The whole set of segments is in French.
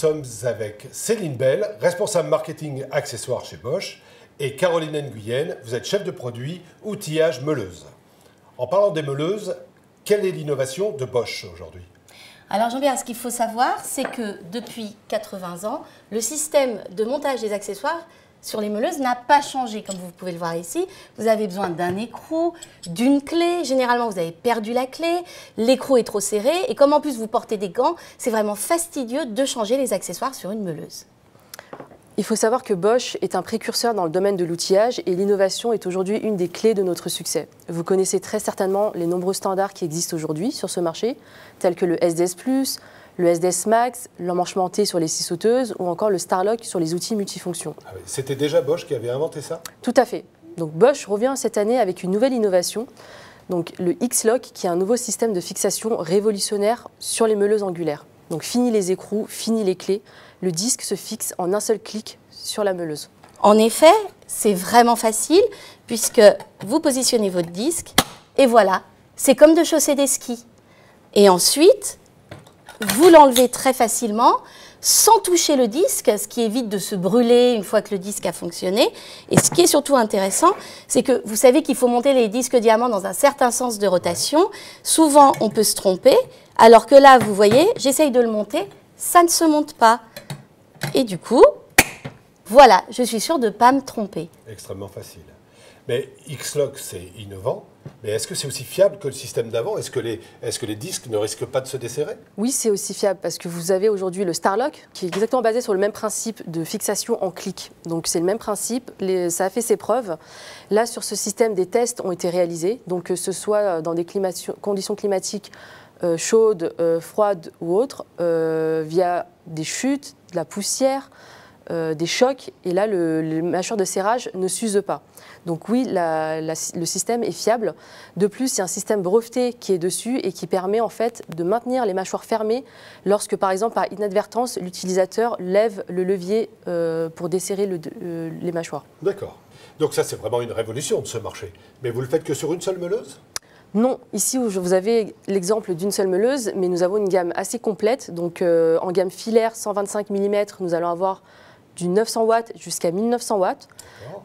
sommes avec Céline Bell, responsable marketing accessoires chez Bosch, et Caroline Nguyen, vous êtes chef de produit outillage meuleuse. En parlant des meuleuses, quelle est l'innovation de Bosch aujourd'hui? Alors Jean-Pierre, ce qu'il faut savoir, c'est que depuis 80 ans, le système de montage des accessoires sur les meuleuses n'a pas changé, comme vous pouvez le voir ici. Vous avez besoin d'un écrou, d'une clé. Généralement, vous avez perdu la clé, l'écrou est trop serré. Et comme en plus vous portez des gants, c'est vraiment fastidieux de changer les accessoires sur une meuleuse. Il faut savoir que Bosch est un précurseur dans le domaine de l'outillage et l'innovation est aujourd'hui une des clés de notre succès. Vous connaissez très certainement les nombreux standards qui existent aujourd'hui sur ce marché, tels que le SDS+, le SDS Max, l'emmanchement T sur les scie sauteuses ou encore le Starlock sur les outils multifonctions. Ah oui, c'était déjà Bosch qui avait inventé ça? Tout à fait. Donc Bosch revient cette année avec une nouvelle innovation, donc le X-Lock, qui est un nouveau système de fixation révolutionnaire sur les meuleuses angulaires. Donc fini les écrous, fini les clés, le disque se fixe en un seul clic sur la meuleuse. En effet, c'est vraiment facile puisque vous positionnez votre disque et voilà, c'est comme de chausser des skis. Et ensuite, vous l'enlevez très facilement, sans toucher le disque, ce qui évite de se brûler une fois que le disque a fonctionné. Et ce qui est surtout intéressant, c'est que vous savez qu'il faut monter les disques diamants dans un certain sens de rotation. Souvent, on peut se tromper, alors que là, vous voyez, j'essaye de le monter, ça ne se monte pas. Et du coup, voilà, je suis sûre de ne pas me tromper. Extrêmement facile. Mais X-Lock, c'est innovant. Mais est-ce que c'est aussi fiable que le système d'avant? Est-ce que les disques ne risquent pas de se desserrer? Oui, c'est aussi fiable parce que vous avez aujourd'hui le Starlock qui est exactement basé sur le même principe de fixation en clic. Donc c'est le même principe, ça a fait ses preuves. Là, sur ce système, des tests ont été réalisés, donc que ce soit dans des conditions climatiques chaudes, froides ou autres, via des chutes, de la poussière, des chocs, et là, les mâchoires de serrage ne s'usent pas. Donc oui, le système est fiable. De plus, il y a un système breveté qui est dessus et qui permet en fait de maintenir les mâchoires fermées lorsque, par exemple, par inadvertance, l'utilisateur lève le levier pour desserrer les mâchoires. D'accord. Donc ça, c'est vraiment une révolution de ce marché. Mais vous le faites que sur une seule meuleuse? Non, ici vous avez l'exemple d'une seule meuleuse, mais nous avons une gamme assez complète. Donc en gamme filaire 125 mm, nous allons avoir du 900 watts jusqu'à 1900 watts.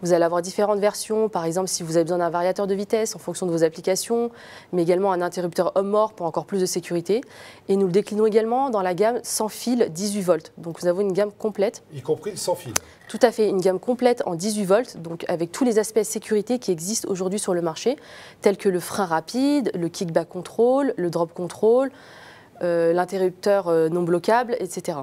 Vous allez avoir différentes versions, par exemple si vous avez besoin d'un variateur de vitesse en fonction de vos applications, mais également un interrupteur homme-mort pour encore plus de sécurité. Et nous le déclinons également dans la gamme sans fil 18 volts. Donc nous avons une gamme complète. Y compris sans fil? Tout à fait, une gamme complète en 18 volts, donc avec tous les aspects sécurité qui existent aujourd'hui sur le marché, tels que le frein rapide, le kickback control, le drop control, l'interrupteur non bloquable, etc.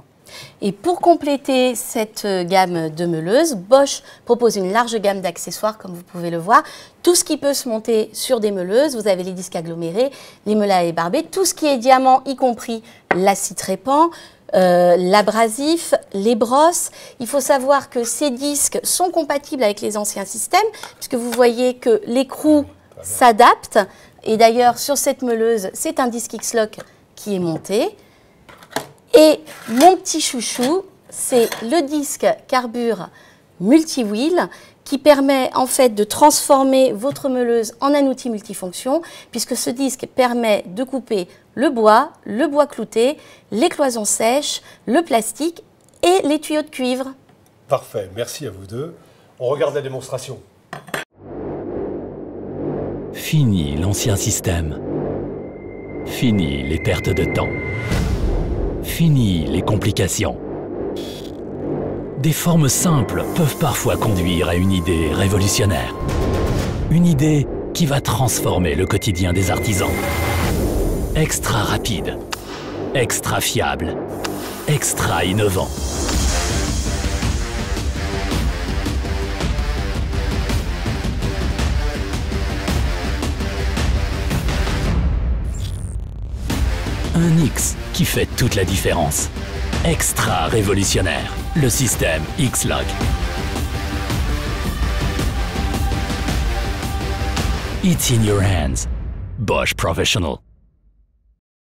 Et pour compléter cette gamme de meuleuses, Bosch propose une large gamme d'accessoires, comme vous pouvez le voir. Tout ce qui peut se monter sur des meuleuses, vous avez les disques agglomérés, les meules à ébarber, tout ce qui est diamant, y compris l'acide répand, l'abrasif, les brosses. Il faut savoir que ces disques sont compatibles avec les anciens systèmes, puisque vous voyez que l'écrou s'adapte. Et d'ailleurs, sur cette meuleuse, c'est un disque X-Lock qui est monté. Et mon petit chouchou, c'est le disque carbure multi-wheel qui permet en fait de transformer votre meuleuse en un outil multifonction, puisque ce disque permet de couper le bois clouté, les cloisons sèches, le plastique et les tuyaux de cuivre. Parfait, merci à vous deux. On regarde la démonstration. Fini l'ancien système. Fini les pertes de temps. Fini les complications. Des formes simples peuvent parfois conduire à une idée révolutionnaire. Une idée qui va transformer le quotidien des artisans. Extra rapide, extra fiable, extra innovant. Un X qui fait toute la différence. Extra révolutionnaire, le système X-Lock. It's in your hands. Bosch Professional.